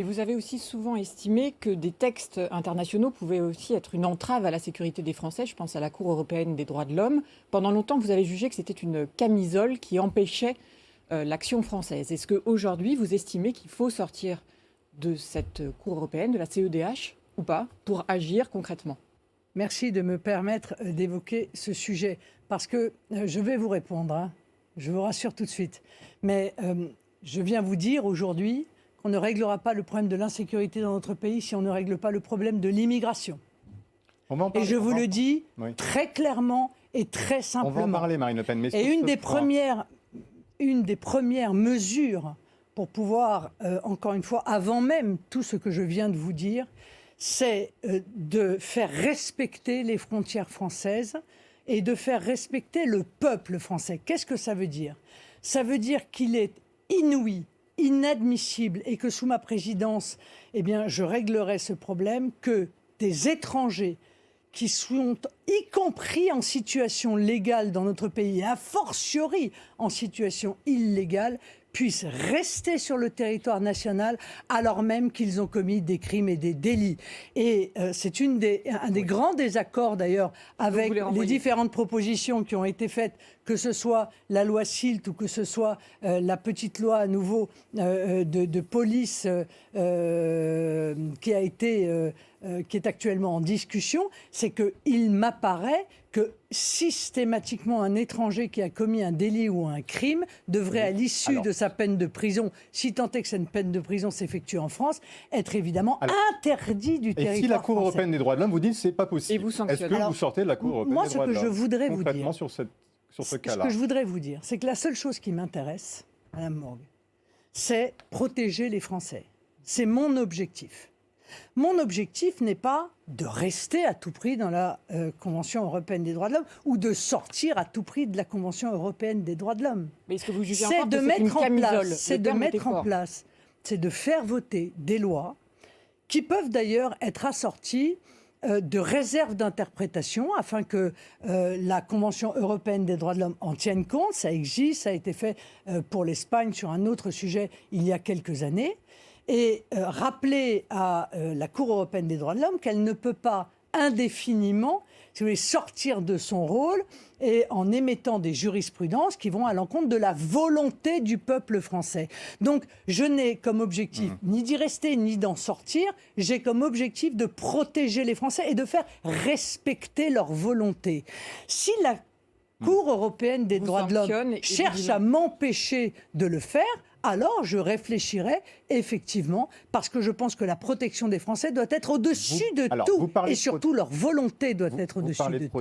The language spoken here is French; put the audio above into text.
Et vous avez aussi souvent estimé que des textes internationaux pouvaient aussi être une entrave à la sécurité des Français. Je pense à la Cour européenne des droits de l'homme. Pendant longtemps, vous avez jugé que c'était une camisole qui empêchait l'action française. Est-ce qu'aujourd'hui, vous estimez qu'il faut sortir de cette Cour européenne, de la CEDH, ou pas, pour agir concrètement? Merci de me permettre d'évoquer ce sujet, parce que je vais vous répondre, hein. Je vous rassure tout de suite. Mais je viens vous dire aujourd'hui qu'on ne réglera pas le problème de l'insécurité dans notre pays si on ne règle pas le problème de l'immigration. Et je vous le dis très clairement et très simplement. On va en parler, Marine Le Pen. Mais et une des premières mesures pour pouvoir, encore une fois, avant même tout ce que je viens de vous dire, c'est de faire respecter les frontières françaises et de faire respecter le peuple français. Qu'est-ce que ça veut dire? Ça veut dire qu'il est inouï, inadmissible, et que sous ma présidence, eh bien, je réglerai ce problème, que des étrangers qui sont, y compris en situation légale dans notre pays, et a fortiori en situation illégale, puissent rester sur le territoire national alors même qu'ils ont commis des crimes et des délits. Et c'est un des grands désaccords d'ailleurs avec les différentes propositions qui ont été faites, que ce soit la loi SILT ou que ce soit la petite loi à nouveau de police qui est actuellement en discussion. C'est qu'il m'apparaît que systématiquement un étranger qui a commis un délit ou un crime devrait, à l'issue de sa peine de prison, si tant est que cette peine de prison s'effectue en France, être évidemment interdit du territoire français. Et si la Cour européenne des droits de l'homme vous dit que ce n'est pas possible, et vous sanctionnez. Est-ce que vous sortez de la Cour européenne des droits de l'homme? Moi, ce que je voudrais vous dire, sur ce cas-là. Ce que je voudrais vous dire, c'est que la seule chose qui m'intéresse, Madame Morgue, c'est protéger les Français. C'est mon objectif. Mon objectif n'est pas de rester à tout prix dans la Convention européenne des droits de l'homme ou de sortir à tout prix de la Convention européenne des droits de l'homme. Mais est-ce que vous jugez C'est encore de que c'est une mettre en camisole? place, c'est de mettre en place, c'est de faire voter des lois qui peuvent d'ailleurs être assorties de réserves d'interprétation afin que la Convention européenne des droits de l'homme en tienne compte. Ça existe, ça a été fait pour l'Espagne sur un autre sujet il y a quelques années. Et rappeler à la Cour européenne des droits de l'homme qu'elle ne peut pas indéfiniment, si vous voulez, sortir de son rôle et en émettant des jurisprudences qui vont à l'encontre de la volonté du peuple français. Donc, je n'ai comme objectif ni d'y rester ni d'en sortir. J'ai comme objectif de protéger les Français et de faire respecter leur volonté. Si la Cour européenne des droits de l'homme cherche à m'empêcher de le faire, alors je réfléchirai effectivement, parce que je pense que la protection des Français doit être au-dessus de tout, et surtout leur volonté doit être au-dessus de tout.